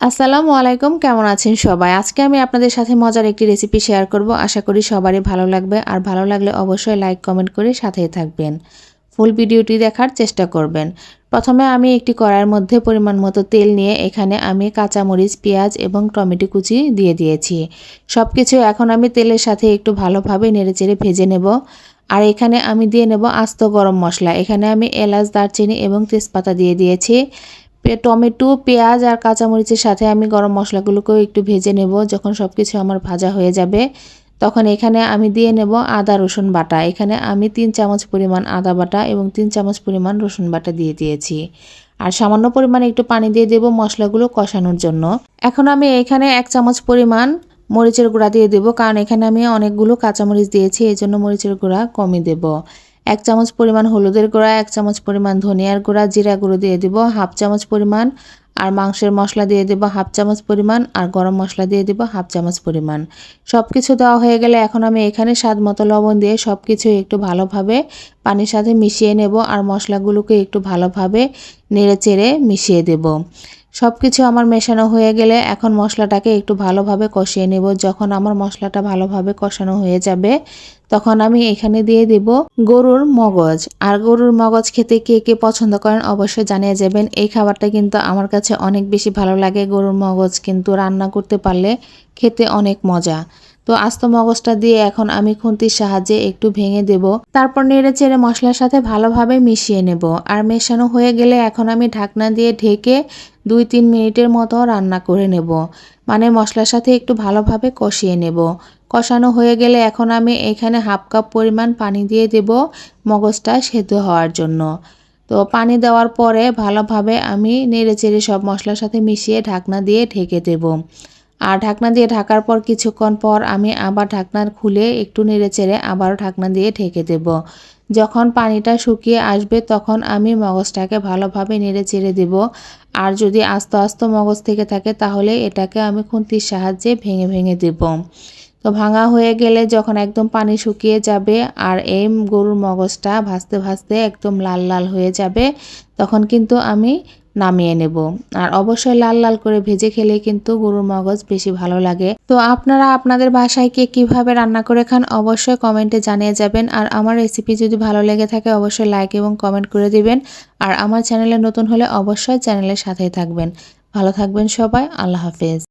আসসালামু আলাইকুম, কেমন আছেন সবাই? আজকে আমি আপনাদের সাথে মজার একটি রেসিপি শেয়ার করব। আশা করি সবারই ভালো লাগবে, আর ভালো লাগলে অবশ্যই লাইক কমেন্ট করে সাথেই থাকবেন। ফুল ভিডিওটি দেখার চেষ্টা করবেন। প্রথমে আমি একটি কড়াইয়ের মধ্যে পরিমাণ মতো তেল নিয়ে এখানে আমি কাঁচামরিচ, পেঁয়াজ এবং টমেটো কুচি দিয়ে দিয়েছি। সব কিছু এখন আমি তেলের সাথে একটু ভালোভাবে নেড়েচেড়ে ভেজে নেব। আর এখানে আমি দিয়ে নেব আস্ত গরম মশলা। এখানে আমি এলাচ, দারচিনি এবং তেজপাতা দিয়ে দিয়েছি। টমেটো, পেঁয়াজ আর কাঁচামরিচের সাথে আমি গরম মশলাগুলোকেও একটু ভেজে নেব। যখন সব কিছু আমার ভাজা হয়ে যাবে তখন এখানে আমি দিয়ে নেব আদা রসুন বাটা। এখানে আমি 3 চামচ পরিমাণ আদা বাটা এবং 3 চামচ পরিমাণ রসুন বাটা দিয়ে দিয়েছি। আর সামান্য পরিমাণে একটু পানি দিয়ে দেব মশলাগুলো কষানোর জন্য। এখন আমি এখানে 1 চামচ পরিমাণ মরিচের গুঁড়া দিয়ে দেব, কারণ এখানে আমি অনেকগুলো কাঁচামরিচ দিয়েছি, এই জন্য মরিচের গুঁড়া কমই দেব। 1 চামচ পরিমাণ হলুদের গুঁড়া, 1 চামচ পরিমাণ ধনিয়ার গুঁড়া, জিরা গুঁড়ো দিয়ে দিব 1/2 চামচ পরিমাণ, আর মাংসের মশলা দিয়ে দেব 1/2 চামচ পরিমাণ, আর গরম মশলা দিয়ে দেব 1/2 চামচ পরিমাণ। সব কিছু দেওয়া হয়ে গেলে এখন আমি এখানে স্বাদ মতো লবণ দিয়ে সব কিছু একটু ভালোভাবে পানির সাথে মিশিয়ে নেব, আর মশলাগুলোকে একটু ভালোভাবে নেড়েচেড়ে মিশিয়ে দেব। সব কিছু আমার মেশানো হয়ে গেলে এখন মশলাটাকে একটু ভালোভাবে কষিয়ে নেব। যখন আমার মশলাটা ভালোভাবে কষানো হয়ে যাবে তখন আমি এখানে দিয়ে দেব গরুর মগজ। আর গরুর মগজ খেতে কে কে পছন্দ করেন অবশ্যই জানিয়ে যাবেন। এই খাবারটা কিন্তু আমার কাছে অনেক বেশি ভালো লাগে। গরুর মগজ কিন্তু রান্না করতে পারলে খেতে অনেক মজা। তো আস্ত মগজটা দিয়ে এখন আমি খুন্তির সাহায্যে একটু ভেঙে দেব। তারপর নেড়ে চেড়ে মশলার সাথে ভালোভাবে মিশিয়ে নেব। আর মেশানো হয়ে গেলে এখন আমি ঢাকনা দিয়ে ঢেকে 2-3 মিনিটের মতো রান্না করে নেব। মানে মশলার সাথে একটু ভালোভাবে কষিয়ে নেব। কষানো হয়ে গেলে এখন আমি এখানে 1/2 কাপ পরিমাণ পানি দিয়ে দেব মগজটা সেদ্ধ হওয়ার জন্য। তো পানি দেওয়ার পরে ভালোভাবে আমি নেড়েচেড়ে সব মশলার সাথে মিশিয়ে ঢাকনা দিয়ে ঢেকে দেব। আর ঢাকনা দিয়ে ঢাকার পর কিছুক্ষণ পর আমি আবার ঢাকনা খুলে একটু নেড়েচেড়ে আবারও ঢাকনা দিয়ে ঢেকে দেব। যখন পানিটা শুকিয়ে আসবে তখন আমি মগজটাকে ভালোভাবে নেড়েচেড়ে দেব। আর যদি আস্ত আস্ত মগজ থেকে থাকে তাহলে এটাকে আমি খুন্তির সাহায্যে ভেঙে ভেঙে দেব। তো ভাঙা হয়ে গেলে যখন একদম পানি শুকিয়ে যাবে আর এই গরুর মগজটা ভাজতে ভাজতে একদম লাল লাল হয়ে যাবে তখন কিন্তু আমি নামিয়ে নেব। আর অবশ্যই লাল লাল করে ভেজে খেলে কিন্তু গরুর মগজ বেশি ভালো লাগে। তো আপনারা আপনাদের বাসায় কে কীভাবে রান্না করে খান অবশ্যই কমেন্টে জানিয়ে যাবেন। আর আমার রেসিপি যদি ভালো লেগে থাকে অবশ্যই লাইক এবং কমেন্ট করে দিবেন। আর আমার চ্যানেলে নতুন হলে অবশ্যই চ্যানেলের সাথেই থাকবেন। ভালো থাকবেন সবাই। আল্লাহ হাফেজ।